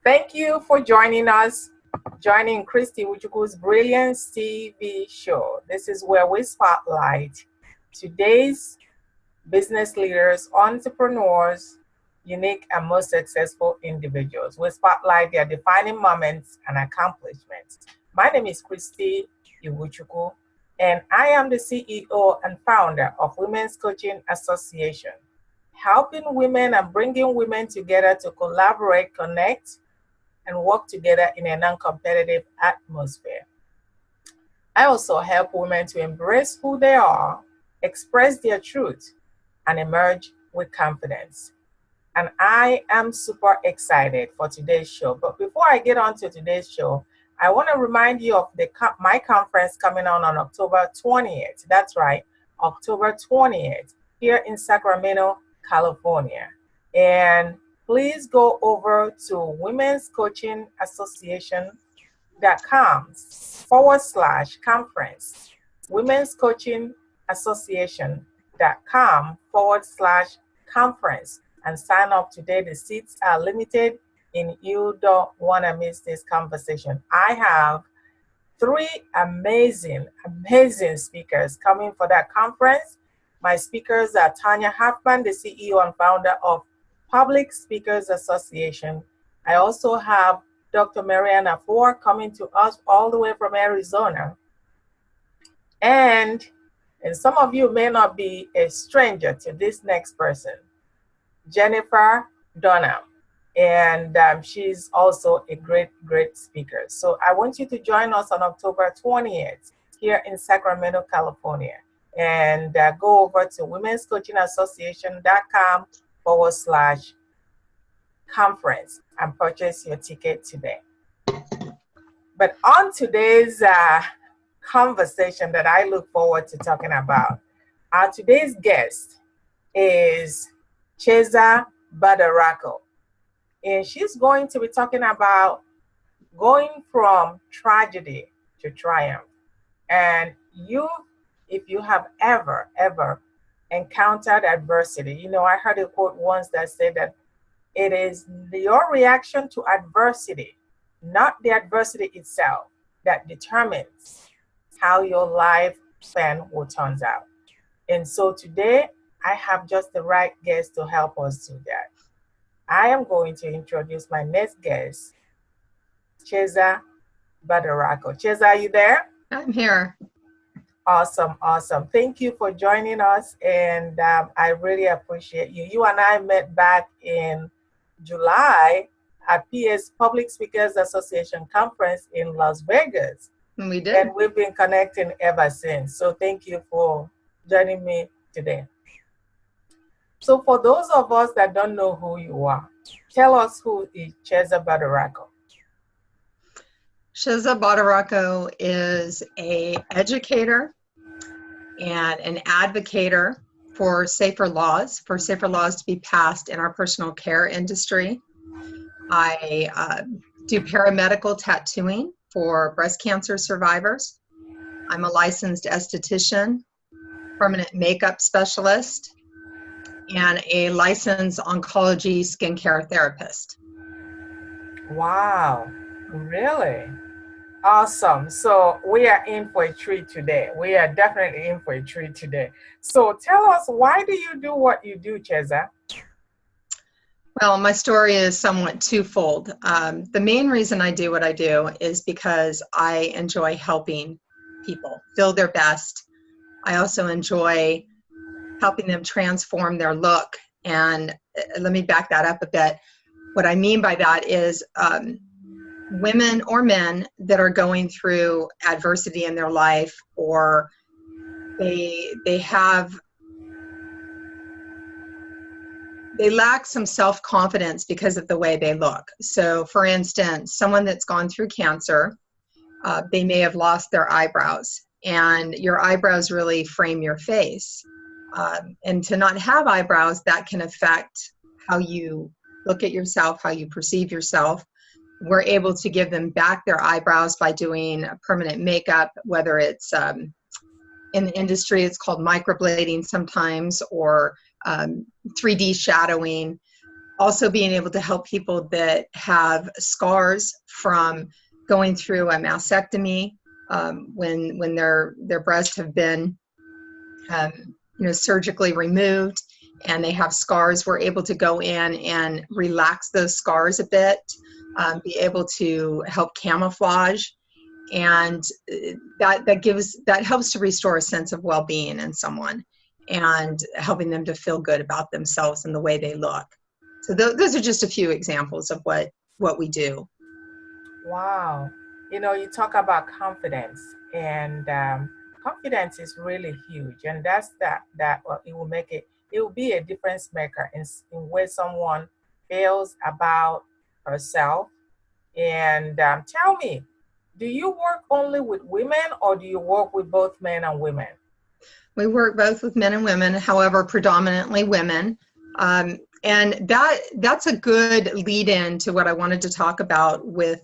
Thank you for joining us, joining Christy Iwuchukwu's Brilliance TV show. This is where we spotlight today's business leaders, entrepreneurs, unique and most successful individuals. We spotlight their defining moments and accomplishments. My name is Christy Iwuchukwu, and I am the CEO and founder of Women's Coaching Association, helping women and bringing women together to collaborate, connect, and work together in a non-competitive atmosphere. I also help women to embrace who they are, express their truth, and emerge with confidence. And I am super excited for today's show. But before I get on to today's show, I want to remind you of my conference coming on October 20th. That's right, October 20th, here in Sacramento, California. And please go over to womenscoachingassociation.com/conference, womenscoachingassociation.com/conference, and sign up today. The seats are limited and you don't want to miss this conversation. I have 3 amazing speakers coming for that conference. My speakers are Tanya Hoffman, the CEO and founder of Public Speakers Association. I also have Dr. Mariana Ford coming to us all the way from Arizona. And some of you may not be a stranger to this next person, Jennifer Dunham. And she's also a great speaker. So I want you to join us on October 20th here in Sacramento, California. And go over to womenscoachingassociation.com/conference and purchase your ticket today. But on today's conversation that I look forward to talking about, our today's guest is Chezza Badaracco. And she's going to be talking about going from tragedy to triumph. And if you have ever encountered adversity, I heard a quote once that said that it is your reaction to adversity, not the adversity itself, that determines how your lifespan will turn out. And so today, I have just the right guest to help us do that. I am going to introduce my next guest, Chezza Badaracco. Chezza, are you there? I'm here. Awesome. Thank you for joining us, and I really appreciate you. You and I met back in July at PS Public Speakers Association conference in Las Vegas. We did. And we've been connecting ever since. So thank you for joining me today. So for those of us that don't know who you are, tell us who is Chezza Badaracco. Chezza Badaracco is an educator and an advocator for safer laws to be passed in our personal care industry. I do paramedical tattooing for breast cancer survivors. I'm a licensed esthetician, permanent makeup specialist, and a licensed oncology skincare therapist. Wow, really? Awesome. So we are in for a treat today. We are definitely in for a treat today. So tell us, why do you do what you do, Chezza? Well, my story is somewhat twofold. The main reason I do what I do is because I enjoy helping people feel their best. I also enjoy helping them transform their look. And let me back that up a bit. What I mean by that is women or men that are going through adversity in their life, or they lack some self-confidence because of the way they look. So for instance, someone that's gone through cancer, they may have lost their eyebrows, and your eyebrows really frame your face. And to not have eyebrows, that can affect how you look at yourself, how you perceive yourself. We're able to give them back their eyebrows by doing permanent makeup, whether it's in the industry, it's called microblading sometimes, or 3D shadowing. also being able to help people that have scars from going through a mastectomy, when their breasts have been surgically removed and they have scars. We're able to go in and relax those scars a bit, be able to help camouflage, and that helps to restore a sense of well-being in someone and helping them to feel good about themselves and the way they look. So those are just a few examples of what we do. Wow. You talk about confidence, and confidence is really huge, and that's that well, it will be a difference maker in where someone feels about herself. And tell me, do you work only with women, or do you work with both men and women? We work both with men and women, however, predominantly women. And that's a good lead in to what I wanted to talk about with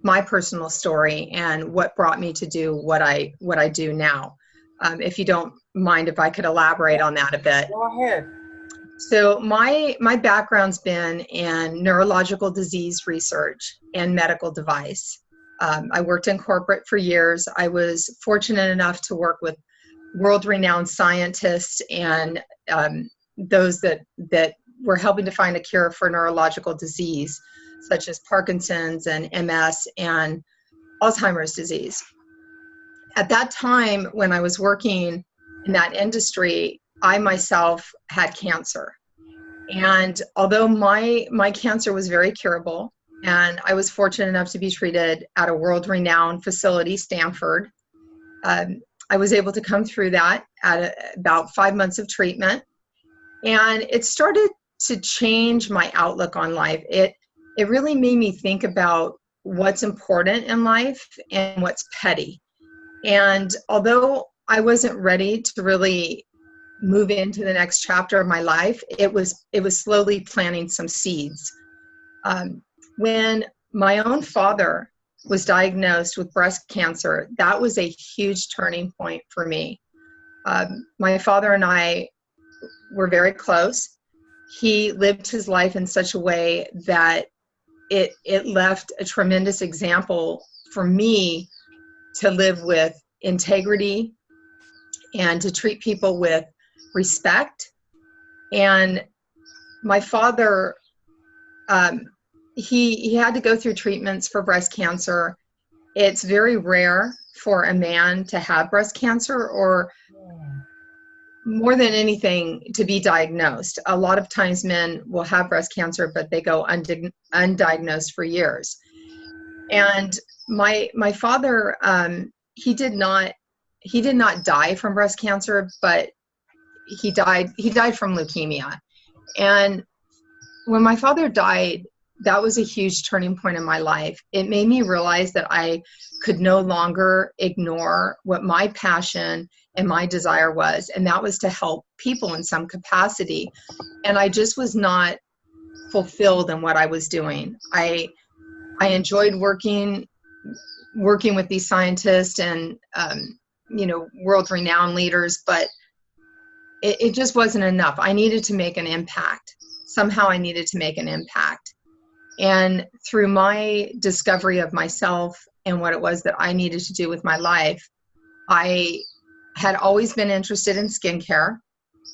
my personal story and what brought me to do what I do now. If you don't mind, if I could elaborate on that a bit. Go ahead. So my background's been in neurological disease research and medical device. I worked in corporate for years. I was fortunate enough to work with world-renowned scientists and those that were helping to find a cure for neurological disease, such as Parkinson's and MS and Alzheimer's disease. At that time, when I was working in that industry, I myself had cancer. And although my cancer was very curable, and I was fortunate enough to be treated at a world-renowned facility, Stanford, I was able to come through that at about 5 months of treatment. And it started to change my outlook on life. It really made me think about what's important in life and what's petty. And although I wasn't ready to really move into the next chapter of my life, it was slowly planting some seeds. When my own father was diagnosed with breast cancer, that was a huge turning point for me. My father and I were very close. He lived his life in such a way that it left a tremendous example for me to live with integrity and to treat people with respect. And my father, he had to go through treatments for breast cancer. It's very rare for a man to have breast cancer, or more than anything, to be diagnosed. A lot of times men will have breast cancer, but they go undiagnosed for years. And my father, he did not die from breast cancer, but he died from leukemia. And when my father died, that was a huge turning point in my life. It made me realize that I could no longer ignore what my passion and my desire was, and that was to help people in some capacity. And I just was not fulfilled in what I was doing. I enjoyed working with these scientists and world-renowned leaders, but it just wasn't enough. I needed to make an impact. Somehow I needed to make an impact. And through my discovery of myself and what it was that I needed to do with my life, I had always been interested in skincare.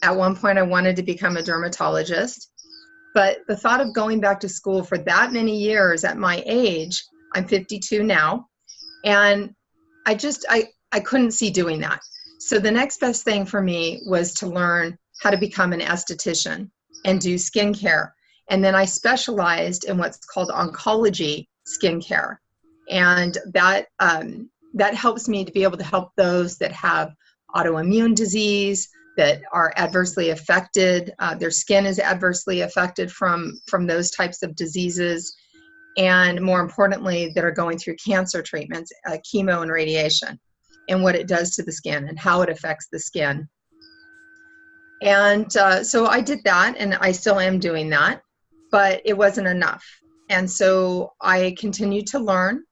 At one point, I wanted to become a dermatologist. But the thought of going back to school for that many years at my age, I'm 52 now, and I couldn't see doing that. So the next best thing for me was to learn how to become an esthetician and do skincare. And then I specialized in what's called oncology skincare. And that helps me to be able to help those that have autoimmune disease, that are adversely affected, their skin is adversely affected from those types of diseases, and more importantly, that are going through cancer treatments, chemo and radiation, and what it does to the skin and how it affects the skin. And so I did that, and I still am doing that, but it wasn't enough. And so I continued to learn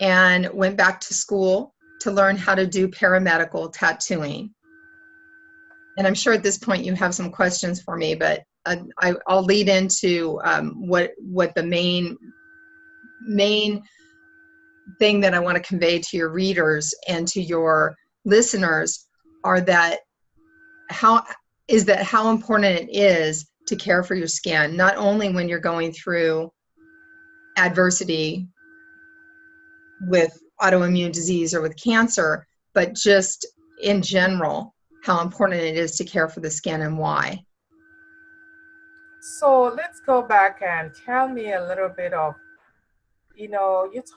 and went back to school to learn how to do paramedical tattooing. And I'm sure at this point you have some questions for me, but I'll lead into what the main thing that I want to convey to your readers and to your listeners are that how important it is to care for your skin, not only when you're going through adversity with autoimmune disease or with cancer, but just in general, how important it is to care for the skin and why. So let's go back and tell me a little bit of, you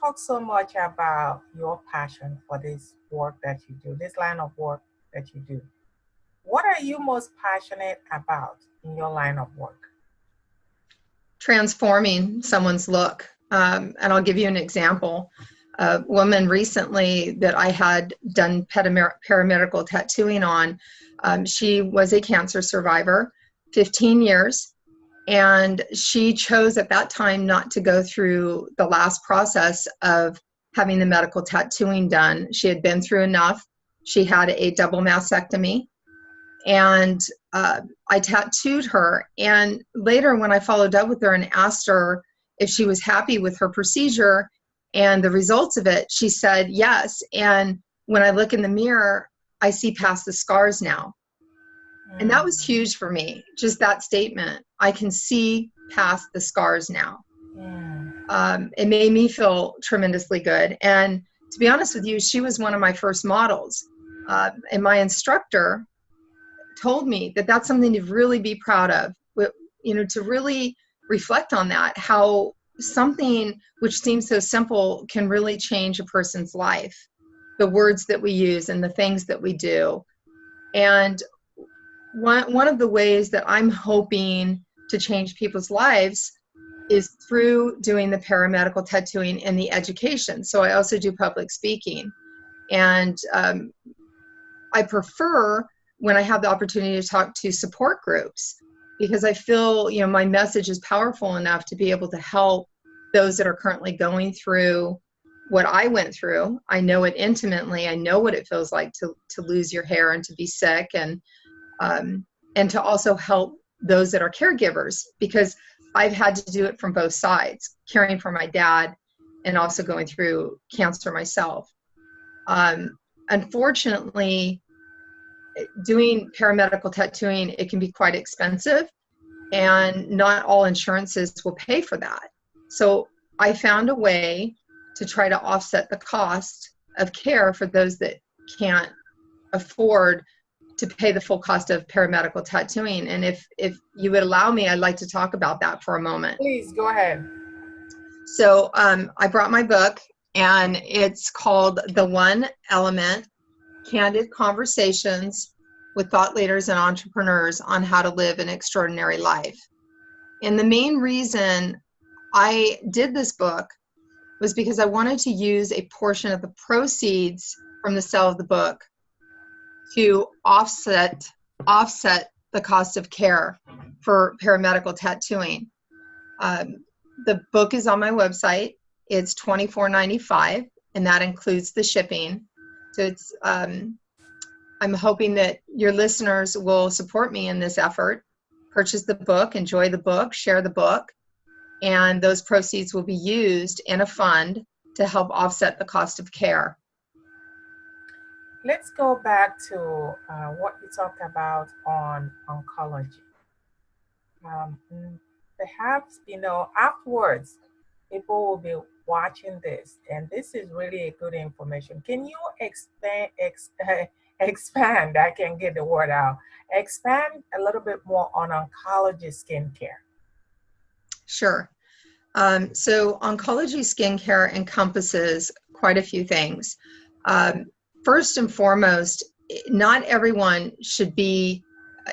talk so much about your passion for this work that you do, this line of work that you do. What are you most passionate about in your line of work? Transforming someone's look. And I'll give you an example. A woman recently that I had done paramedical tattooing on, she was a cancer survivor, 15 years, and she chose at that time not to go through the last process of having the medical tattooing done. She had been through enough. She had a double mastectomy, and I tattooed her. And later when I followed up with her and asked her if she was happy with her procedure and the results of it, she said yes. And when I look in the mirror, I see past the scars now. And that was huge for me, just that statement. I can see past the scars now. It made me feel tremendously good. And to be honest with you, she was one of my first models. And my instructor told me that that's something to really be proud of, to really reflect on that, how something which seems so simple can really change a person's life, the words that we use and the things that we do. And one of the ways that I'm hoping to change people's lives is through doing the paramedical tattooing and the education. So I also do public speaking. And I prefer when I have the opportunity to talk to support groups, because I feel, my message is powerful enough to be able to help those that are currently going through what I went through. I know it intimately. I know what it feels like to lose your hair and to be sick, and to also help those that are caregivers, because I've had to do it from both sides, caring for my dad and also going through cancer myself. Unfortunately, doing paramedical tattooing, it can be quite expensive, and not all insurances will pay for that. So I found a way to try to offset the cost of care for those that can't afford to pay the full cost of paramedical tattooing. And if you would allow me, I'd like to talk about that for a moment. Please, go ahead. So I brought my book, and it's called The One Element: Candid Conversations with Thought Leaders and Entrepreneurs on How to Live an Extraordinary Life. And the main reason I did this book was because I wanted to use a portion of the proceeds from the sale of the book to offset the cost of care for paramedical tattooing. The book is on my website. It's $24.95, and that includes the shipping. So it's I'm hoping that your listeners will support me in this effort. Purchase the book, enjoy the book, share the book, and those proceeds will be used in a fund to help offset the cost of care. Let's go back to what you talked about on oncology. Perhaps, afterwards, people will be watching this, and this is really a good information. Can you expand, I can get the word out, expand a little bit more on oncology skincare? Sure. So oncology skincare encompasses quite a few things. First and foremost, not everyone should be,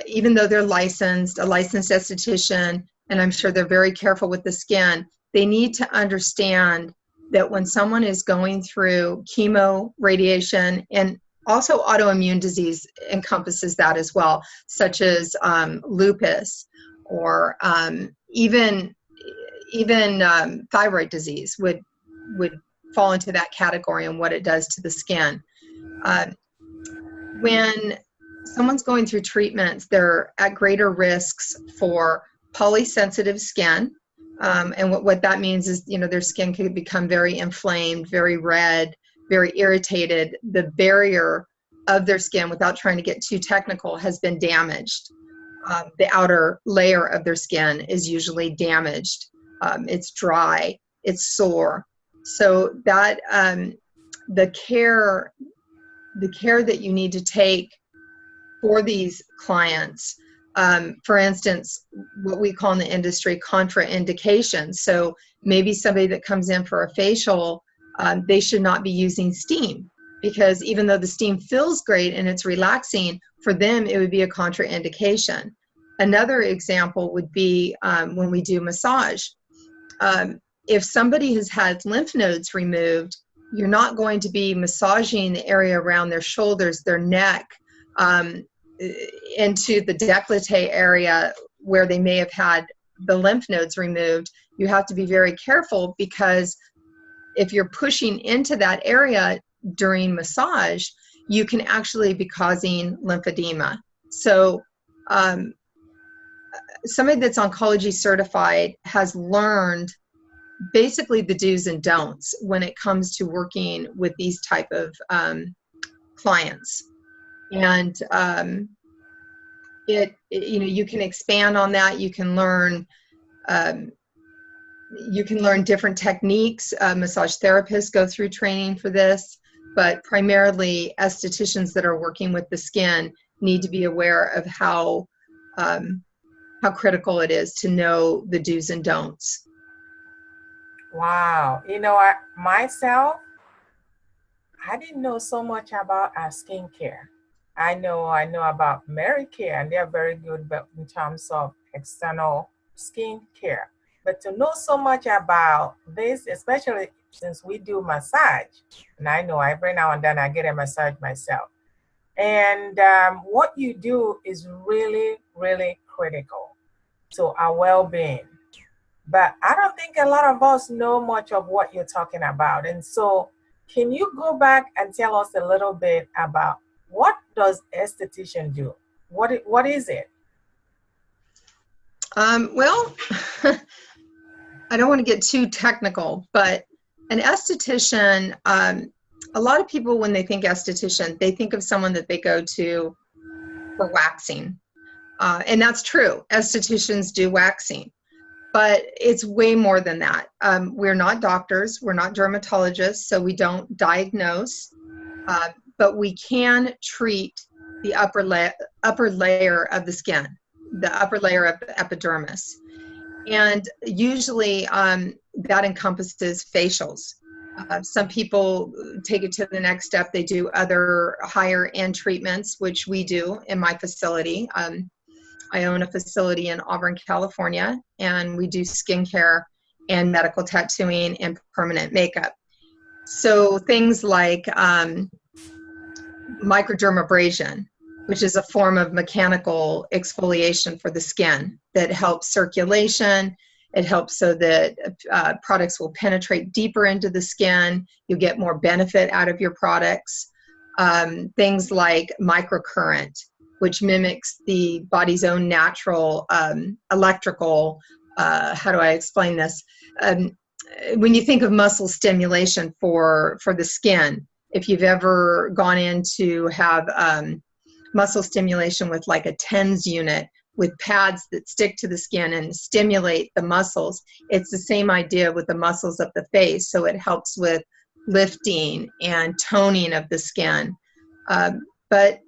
even though they're licensed, a licensed esthetician, and I'm sure they're very careful with the skin, they need to understand that when someone is going through chemo, radiation, and also autoimmune disease encompasses that as well, such as lupus, or even thyroid disease would fall into that category and what it does to the skin. When someone's going through treatments, they're at greater risks for polysensitive skin. And what that means is, their skin could become very inflamed, very red, very irritated. The barrier of their skin, without trying to get too technical, has been damaged. The outer layer of their skin is usually damaged. It's dry, it's sore. So that the care that you need to take for these clients, for instance, what we call in the industry contraindications. So maybe somebody that comes in for a facial, they should not be using steam, because even though the steam feels great and it's relaxing, for them it would be a contraindication. Another example would be when we do massage. If somebody has had lymph nodes removed, you're not going to be massaging the area around their shoulders, their neck, into the décolleté area where they may have had the lymph nodes removed. You have to be very careful, because if you're pushing into that area during massage, you can actually be causing lymphedema. So somebody that's oncology certified has learned basically the do's and don'ts when it comes to working with these type of clients. And you can expand on that. You can learn different techniques. Massage therapists go through training for this, but primarily estheticians that are working with the skin need to be aware of how critical it is to know the do's and don'ts. Wow. Myself, I didn't know so much about our skincare. I know about Mary Care, and they're very good in terms of external skin care. But to know so much about this, especially since we do massage, and I know every now and then I get a massage myself. And what you do is really, really critical to our well-being. But I don't think a lot of us know much of what you're talking about. And so can you go back and tell us a little bit about what does esthetician do? What is it? Well, I don't want to get too technical, but an esthetician, a lot of people, when they think esthetician, they think of someone that they go to for waxing. And that's true. Estheticians do waxing. But it's way more than that. We're not doctors. We're not dermatologists, so we don't diagnose. But we can treat the upper layer of the skin, the upper layer of the epidermis. And usually that encompasses facials. Some people take it to the next step. They do other higher end treatments, which we do in my facility. I own a facility in Auburn, California, and we do skincare and medical tattooing and permanent makeup. So things like microdermabrasion, which is a form of mechanical exfoliation for the skin that helps circulation. It helps so that products will penetrate deeper into the skin. You get more benefit out of your products. Things like microcurrent, which mimics the body's own natural electrical, how do I explain this? When you think of muscle stimulation for the skin, if you've ever gone in to have muscle stimulation with like a TENS unit with pads that stick to the skin and stimulate the muscles, it's the same idea with the muscles of the face. So it helps with lifting and toning of the skin. But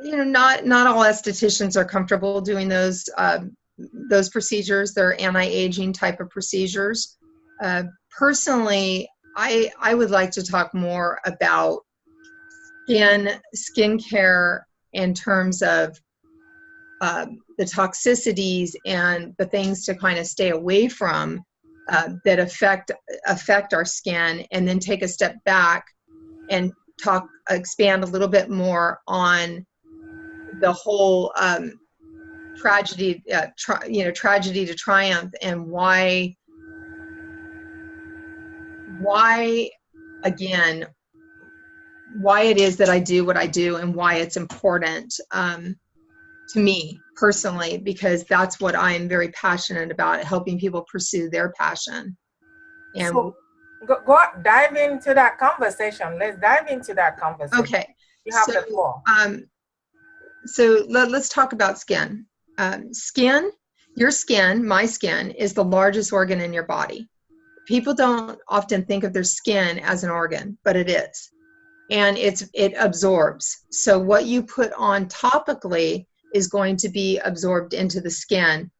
not all estheticians are comfortable doing those procedures. They're anti-aging type of procedures. Personally, I would like to talk more about skincare in terms of the toxicities and the things to kind of stay away from that affect our skin, and then take a step back and expand a little bit more on the whole tragedy to triumph, and why again why it is that I do what I do and why it's important to me personally, because that's what I'm very passionate about, helping people pursue their passion. And so dive into that conversation. Let's dive into that conversation. Okay. You have the floor. So let's talk about skin. Skin, your skin, my skin, is the largest organ in your body. People don't often think of their skin as an organ, but it is. And it absorbs. So what you put on topically is going to be absorbed into the skin,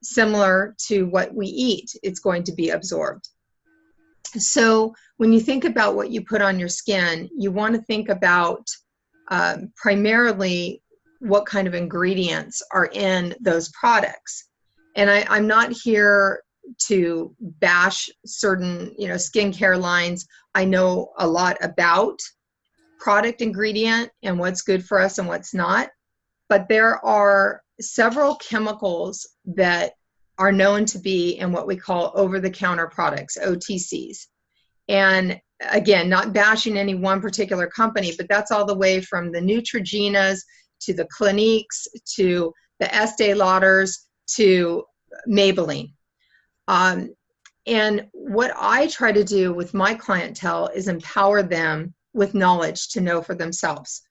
similar to what we eat. It's going to be absorbed. So when you think about what you put on your skin, you want to think about primarily what kind of ingredients are in those products. And I'm not here to bash certain, skincare lines. I know a lot about product ingredient and what's good for us and what's not. But there are several chemicals that are known to be in what we call over-the-counter products, OTCs. And again, not bashing any one particular company, but that's all the way from the Neutrogenas to the Cliniques to the Estee Lauders to Maybelline. And what I try to do with my clientele is empower them with knowledge to know for themselves.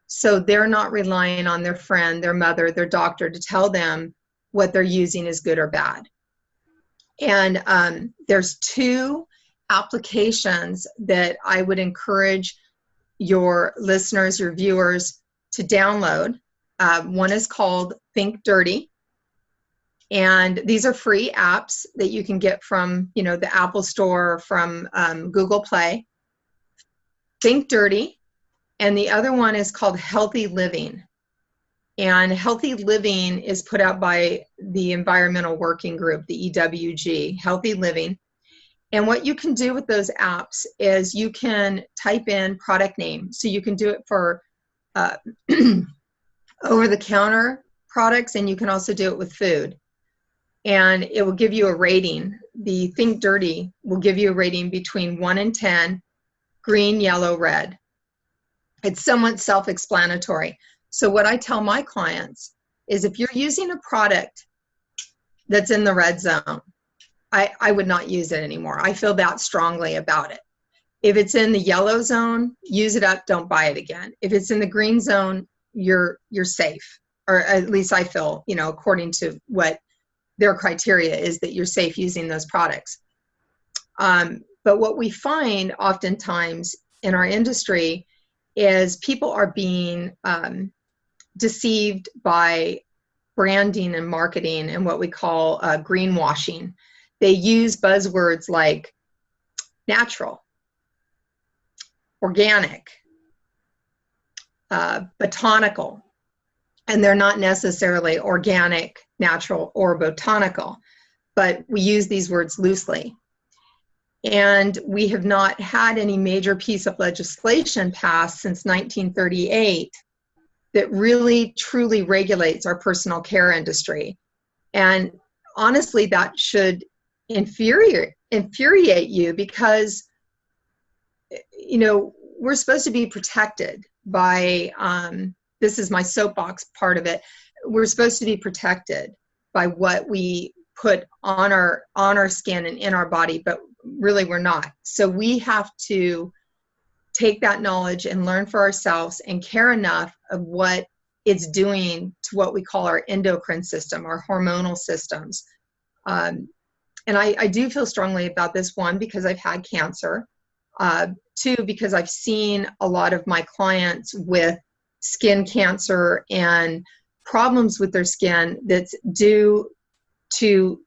So they're not relying on their friend, their mother, their doctor to tell them what they're using is good or bad. And there's two applications that I would encourage your listeners, your viewers to download. One is called Think Dirty. And these are free apps that you can get from, the Apple Store or from Google Play. Think Dirty. And the other one is called Healthy Living. And Healthy Living is put out by the Environmental Working Group, the EWG, Healthy Living. And what you can do with those apps is you can type in product name. So you can do it for over-the-counter products, and you can also do it with food. And it will give you a rating. The Think Dirty will give you a rating between 1 and 10, green, yellow, red. It's somewhat self-explanatory. So what I tell my clients is if you're using a product that's in the red zone, I would not use it anymore. I feel that strongly about it. If it's in the yellow zone, use it up, don't buy it again. If it's in the green zone, you're safe. Or at least I feel, according to what their criteria is, that you're safe using those products. But what we find oftentimes in our industry is people are being deceived by branding and marketing and what we call greenwashing. They use buzzwords like natural, organic, botanical, and they're not necessarily organic, natural, or botanical, but we use these words loosely. And we have not had any major piece of legislation passed since 1938 that really truly regulates our personal care industry. And honestly, that should infuriate you because, we're supposed to be protected by, this is my soapbox part of it, we're supposed to be protected by what we put on our skin and in our body, but really we're not. So we have to take that knowledge and learn for ourselves and care enough of what it's doing to what we call our endocrine system, our hormonal systems. And I do feel strongly about this, one, because I've had cancer, two, because I've seen a lot of my clients with skin cancer and problems with their skin that's due to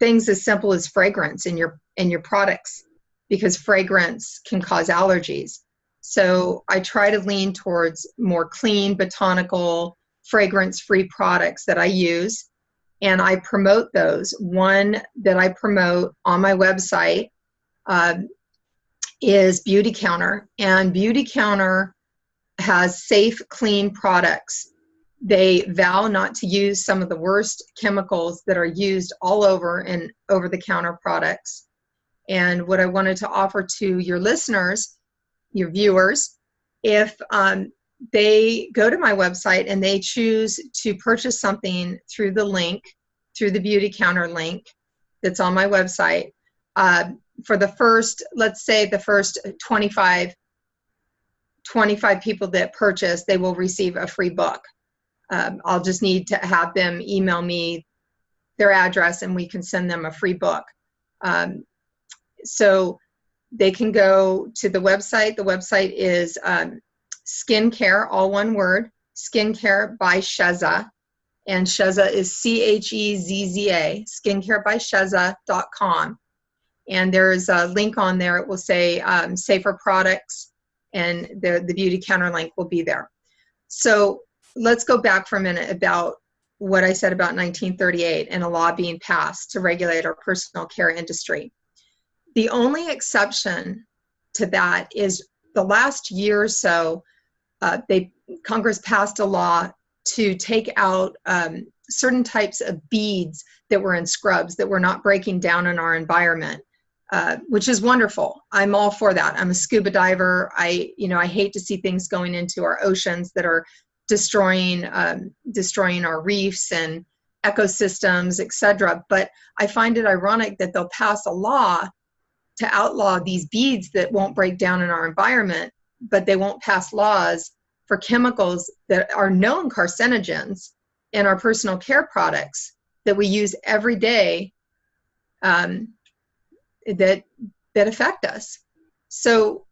things as simple as fragrance in your products, because fragrance can cause allergies. So I try to lean towards more clean, botanical, fragrance-free products that I use, and I promote those. One that I promote on my website is Beauty Counter, and Beauty Counter has safe, clean products. They vow not to use some of the worst chemicals that are used all over in over-the-counter products. And what I wanted to offer to your listeners, your viewers, if they go to my website and they choose to purchase something through the link, through the Beauty Counter link that's on my website, for the first, let's say the first 25 people that purchase, they will receive a free book. I'll just need to have them email me their address and we can send them a free book. So they can go to the website. The website is skincare, all one word, Skincare by Chezza. And Chezza is Chezza, skincarebychezza.com. And there's a link on there. It will say safer products, and the Beauty Counter link will be there. So let's go back for a minute about what I said about 1938 and a law being passed to regulate our personal care industry. The only exception to that is the last year or so, Congress passed a law to take out certain types of beads that were in scrubs that were not breaking down in our environment, which is wonderful. I'm all for that. I'm a scuba diver. I hate to see things going into our oceans that are destroying our reefs and ecosystems, etc. But I find it ironic that they'll pass a law to outlaw these beads that won't break down in our environment, but they won't pass laws for chemicals that are known carcinogens in our personal care products that we use every day, that affect us. So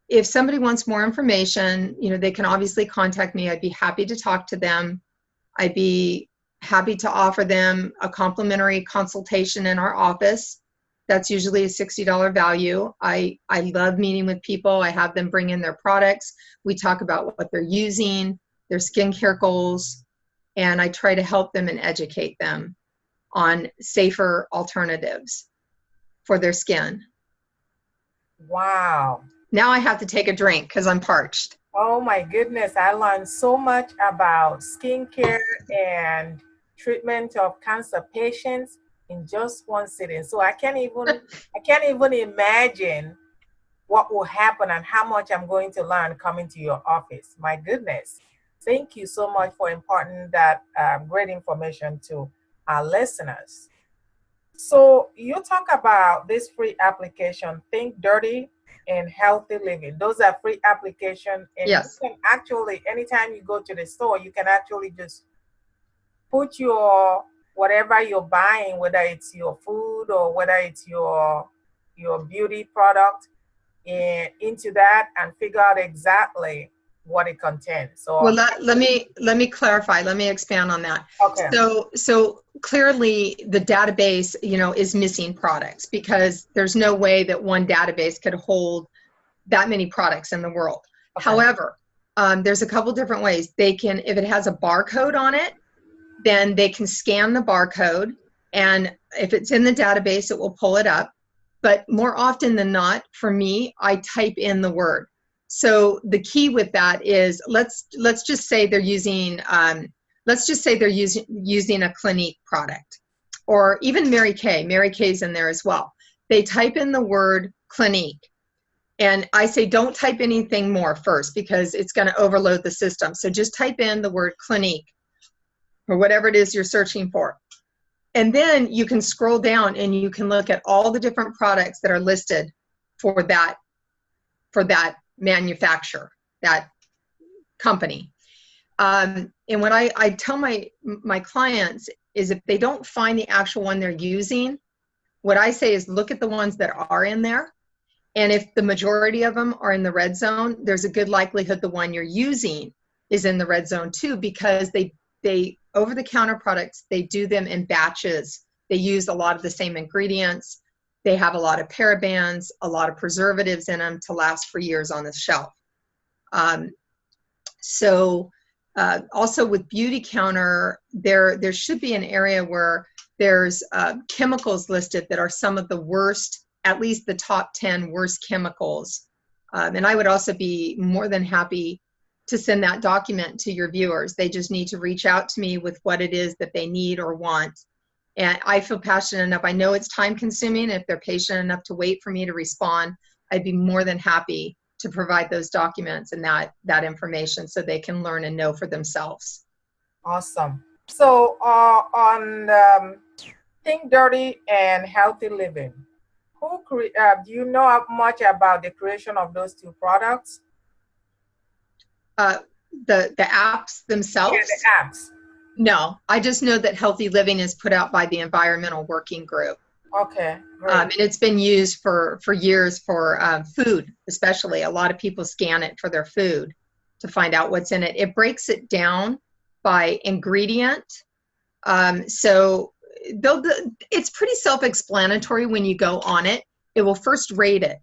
if somebody wants more information, they can obviously contact me. I'd be happy to talk to them. I'd be happy to offer them a complimentary consultation in our office. That's usually a $60 value. I love meeting with people. I have them bring in their products. We talk about what they're using, their skincare goals, and I try to help them and educate them on safer alternatives for their skin. Wow. Now I have to take a drink because I'm parched. Oh my goodness, I learned so much about skincare and treatment of cancer patients in just one sitting. So I can't even imagine what will happen and how much I'm going to learn coming to your office. My goodness. Thank you so much for imparting that great information to our listeners. So you talk about this free application, Think Dirty and Healthy Living. Those are free applications. And yes, you can actually, anytime you go to the store, you can actually just put your whatever you're buying, whether it's your food or whether it's your beauty product, into that and figure out exactly what it contains. So well, let me clarify. Let me expand on that. Okay. So clearly the database, is missing products because there's no way that one database could hold that many products in the world. Okay. However, there's a couple different ways. They can, if it has a barcode on it, then they can scan the barcode, and if it's in the database, it will pull it up. But more often than not, for me, I type in the word. So the key with that is, let's just say they're using using a Clinique product, or even Mary Kay. Mary Kay's in there as well. They type in the word Clinique, and I say don't type anything more first because it's going to overload the system. So just type in the word Clinique, or whatever it is you're searching for. And then you can scroll down and you can look at all the different products that are listed for that manufacturer, that company. And what I tell my clients is, if they don't find the actual one they're using, what I say is look at the ones that are in there. And if the majority of them are in the red zone, there's a good likelihood the one you're using is in the red zone too, because they over-the-counter products, they do them in batches. They use a lot of the same ingredients. They have a lot of parabens, a lot of preservatives in them to last for years on the shelf. Also with Beauty Counter, there should be an area where there's chemicals listed that are some of the worst, at least the top 10 worst chemicals. And I would also be more than happy to send that document to your viewers. They just need to reach out to me with what it is that they need or want. And I feel passionate enough. I know it's time consuming. If they're patient enough to wait for me to respond, I'd be more than happy to provide those documents and that information so they can learn and know for themselves. Awesome. So on Think Dirty and Healthy Living, do you know much about the creation of those two products? The apps themselves? Yeah, the apps. No, I just know that Healthy Living is put out by the Environmental Working Group. Okay, great. And it's been used for years for food, especially. A lot of people scan it for their food to find out what's in it. It breaks it down by ingredient. So it's pretty self-explanatory when you go on it. It will first rate it.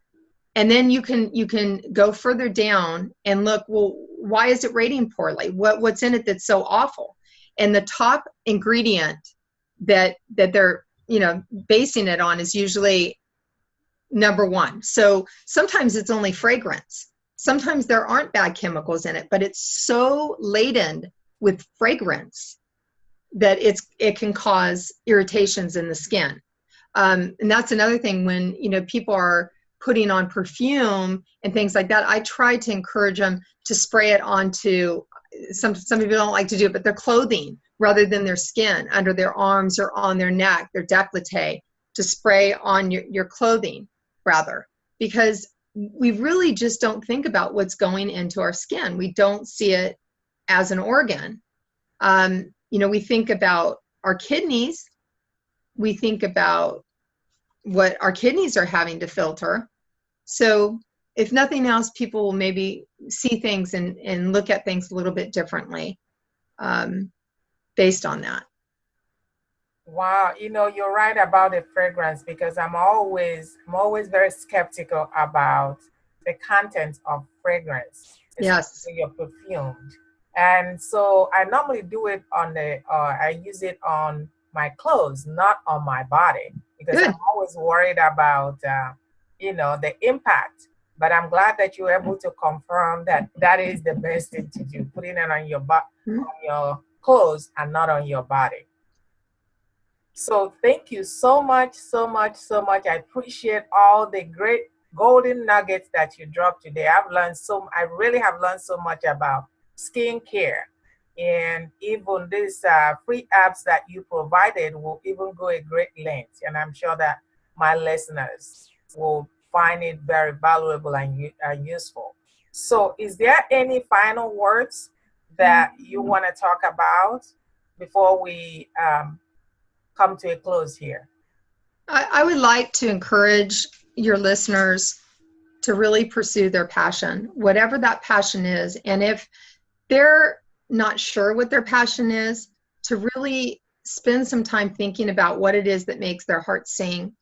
And then you can go further down and look, well, why is it rating poorly? What's in it that's so awful? And the top ingredient that they're basing it on is usually number one. So sometimes it's only fragrance. Sometimes there aren't bad chemicals in it, but it's so laden with fragrance that it can cause irritations in the skin. And that's another thing when people are putting on perfume and things like that. I try to encourage them to spray it onto some people don't like to do it, but their clothing rather than their skin, under their arms or on their neck, their décolleté, to spray on your clothing rather, because we really just don't think about what's going into our skin. We don't see it as an organ. We think about our kidneys. We think about what our kidneys are having to filter. So if nothing else, people will maybe see things and look at things a little bit differently based on that. Wow, you're right about the fragrance, because I'm always very skeptical about the content of fragrance. Yes. You're perfumed. And so I normally do it I use it on my clothes, not on my body, because Good. I'm always worried about, the impact. But I'm glad that you're able to confirm that is the best thing to do, putting it on on your clothes and not on your body. So thank you so much, so much, so much. I appreciate all the great golden nuggets that you dropped today. I really have learned so much about skincare, and even these free apps that you provided will even go a great length. And I'm sure that my listeners will find it very valuable and useful. So is there any final words that you want to talk about before we come to a close here? I would like to encourage your listeners to really pursue their passion, whatever that passion is. And if they're not sure what their passion is, to really spend some time thinking about what it is that makes their heart sing.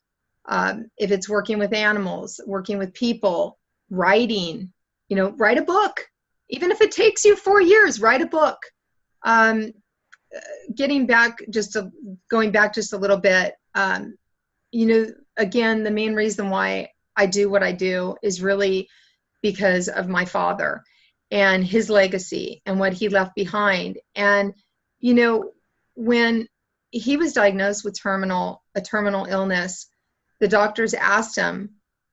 If it's working with animals, working with people, writing, write a book. Even if it takes you 4 years, write a book. Going back just a little bit, again, the main reason why I do what I do is really because of my father and his legacy and what he left behind. And, when he was diagnosed with a terminal illness, the doctors asked him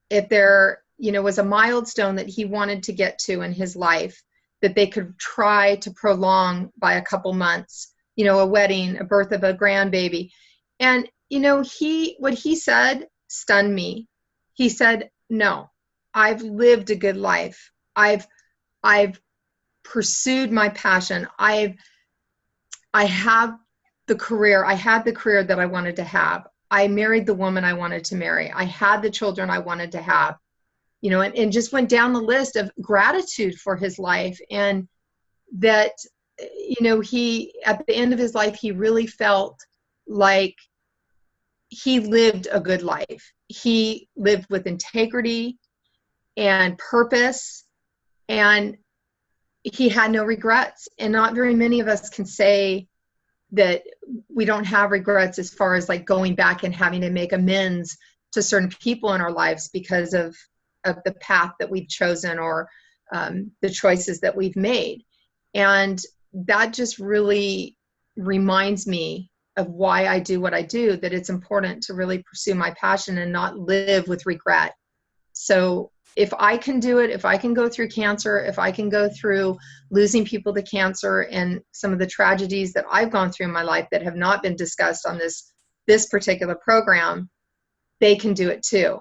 if there, was a milestone that he wanted to get to in his life that they could try to prolong by a couple months, a wedding, a birth of a grandbaby. And, what he said stunned me. He said, no, I've lived a good life. I've pursued my passion. I had the career that I wanted to have. I married the woman I wanted to marry. I had the children I wanted to have, and just went down the list of gratitude for his life. And that, he, at the end of his life, he really felt like he lived a good life. He lived with integrity and purpose, and he had no regrets. And not very many of us can say that we don't have regrets as far as like going back and having to make amends to certain people in our lives because of the path that we've chosen or the choices that we've made. And that just really reminds me of why I do what I do, that it's important to really pursue my passion and not live with regret. So if I can do it, if I can go through cancer, if I can go through losing people to cancer and some of the tragedies that I've gone through in my life that have not been discussed on this particular program, they can do it too.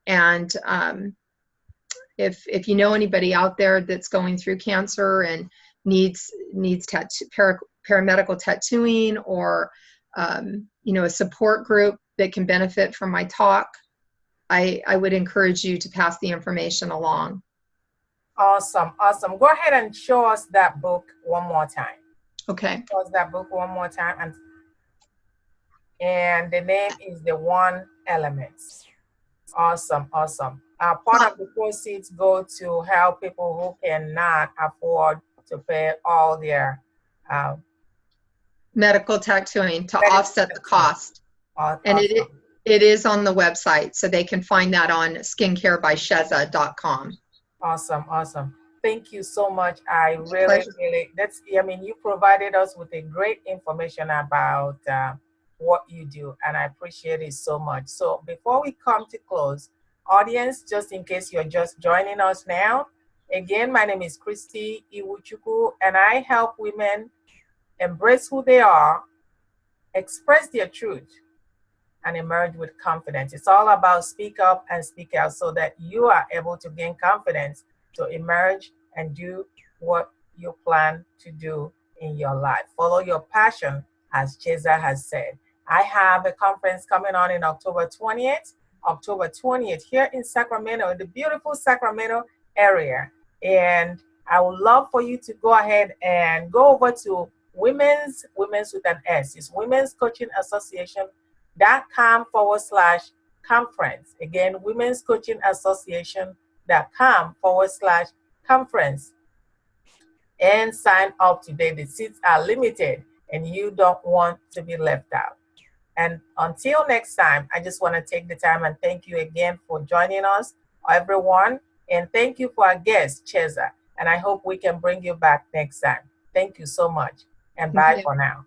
And if you know anybody out there that's going through cancer and needs paramedical tattooing, or a support group that can benefit from my talk, I would encourage you to pass the information along. Awesome. Awesome. Go ahead and show us that book one more time. Okay. Show us that book one more time. And the name is The One Elements. Awesome. Awesome. Part of the proceeds go to help people who cannot afford to pay all their medical tattooing to offset the cost. Awesome. And it is on the website, so they can find that on skincarebychezza.com. Awesome, awesome. Thank you so much. I really, you provided us with a great information about what you do, and I appreciate it so much. So before we come to close, audience, just in case you're just joining us now, again, my name is Christy Iwuchukwu, and I help women embrace who they are, express their truth, and emerge with confidence. It's all about speak up and speak out so that you are able to gain confidence to emerge and do what you plan to do in your life. Follow your passion, as Chezza has said. I have a conference coming on in October 20th here in Sacramento, in the beautiful Sacramento area. And I would love for you to go ahead and go over to Women's with an S. It's Women's Coaching Association.com/conference. Again, Women's Coaching Association.com/conference. And sign up today. The seats are limited and you don't want to be left out. And until next time, I just want to take the time and thank you again for joining us, everyone. And thank you for our guest, Chezza. And I hope we can bring you back next time. Thank you so much. And bye for now.